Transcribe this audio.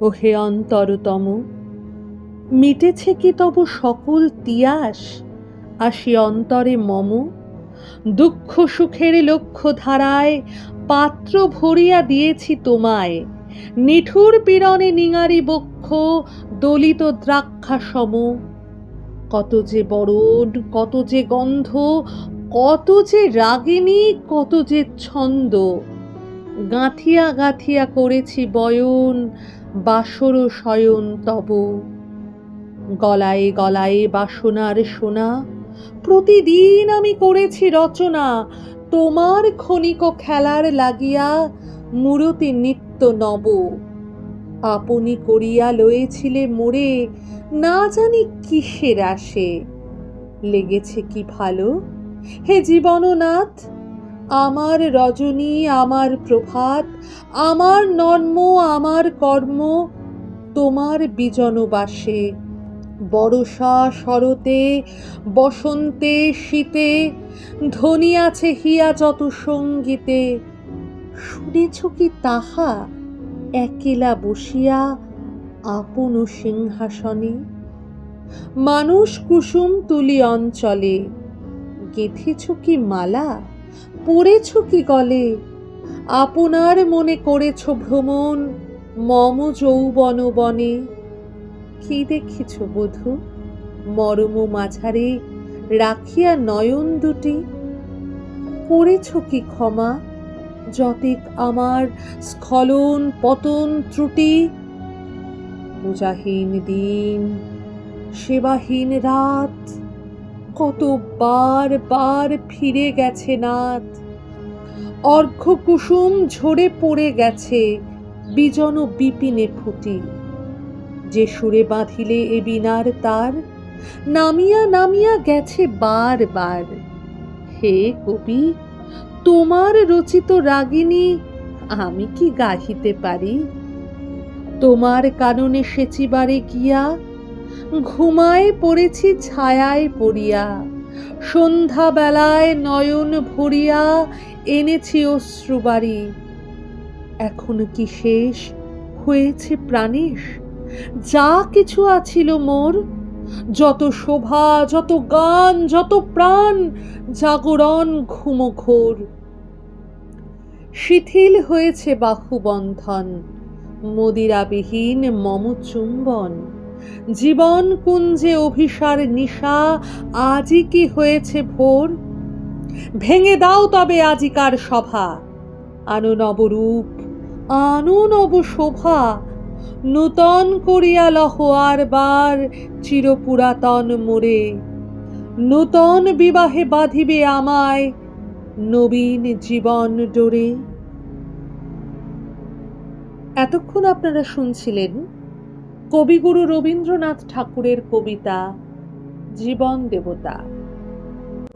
ওহে অন্তরতম, মিটেছে কি তব সকল তিয়াস? আসি অন্তরে মম, দুঃখ সুখের লক্ষ্য ধারায় পাত্র ভরিয়া দিয়েছি তোমায়। নিঠুর পীড়নে নিঙারি বক্ষ দলিত দ্রাক্ষা সম। কত যে বরণ, কত যে গন্ধ, কত যে রাগিনী, কত যে ছন্দ, গাঁথিয়া গাঁথিয়া করেছি বয়ন বাসর শয়ন তব। গলায় গলায় বাসনার সোনা, প্রতিদিন আমি করেছি রচনা তোমার ক্ষণিক খেলার লাগিয়া, মূরতি নিত্য নব। আপনি করিয়া লয়েছিলে মোরে, না জানি কিসের আসে। লেগেছে কি ভালো হে জীবননাথ, আমার রজনী, আমার প্রভাত, আমার নর্ম, আমার কর্ম তোমার বিজনবাসে। বর্ষা শরতে, বসন্তে, শীতে ধ্বনি আছে হিয়া যত সঙ্গীতে। শুনেছ কি তাহা একেলা বসিয়া আপন সিংহাসনে? মানুষ কুসুম তুলি অঞ্চলে, গেঁথেছ কি মালা, পরেছ কি গলে? আপনার মনে করেছ ভ্রমণ মম যৌবন বনে। কি দেখিছ বধূ মরম মাঝারে রাখিয়া নয়ন দুটি? করেছ কি ক্ষমা যতেক আমার স্খলন পতন ত্রুটি? পূজাহীন দিন, সেবাহীন রাত, কত বার বার ফিরে গেছে নাথ। অর্ঘ্য কুসুম ঝরে পড়ে গেছে বিজন বিপিনে ফুটি। যে সুরে বাঁধিলে এ বীণার তার, নামিয়া নামিয়া গেছে বার বার। হে কবি, তোমার রচিত রাগিনী আমি কি গাহিতে পারি? তোমার কাননে সেচিবারে গিয়া ঘুমায় পড়েছি ছায়ায় পড়িয়া। সন্ধ্যা বেলায় নয়ন ভরিয়া এনেছি অশ্রুবারি। এখন কি শেষ হয়েছে প্রাণেশ যা কিছু আছিল মোর? যত শোভা, যত গান, যত প্রাণ, জাগরণ ঘুমঘোর। শিথিল হয়েছে বাহুবন্ধন, মদিরাবিহীন মম চুম্বন। জীবন কুঞ্জে অভিসার নিশা আজই কি হয়েছে ভোর? ভেঙে দাও তবে আজিকার সভা, আনো নবরূপ, আনো নব শোভা। নূতন করিয়া লহ আর বার চিরপুরাতন মোরে। নূতন বিবাহে বাঁধিবে আমায় নবীন জীবন ডোরে। এতক্ষণ আপনারা শুনছিলেন কবিগুরু রবীন্দ্রনাথ ঠাকুরের কবিতা জীবন দেবতা।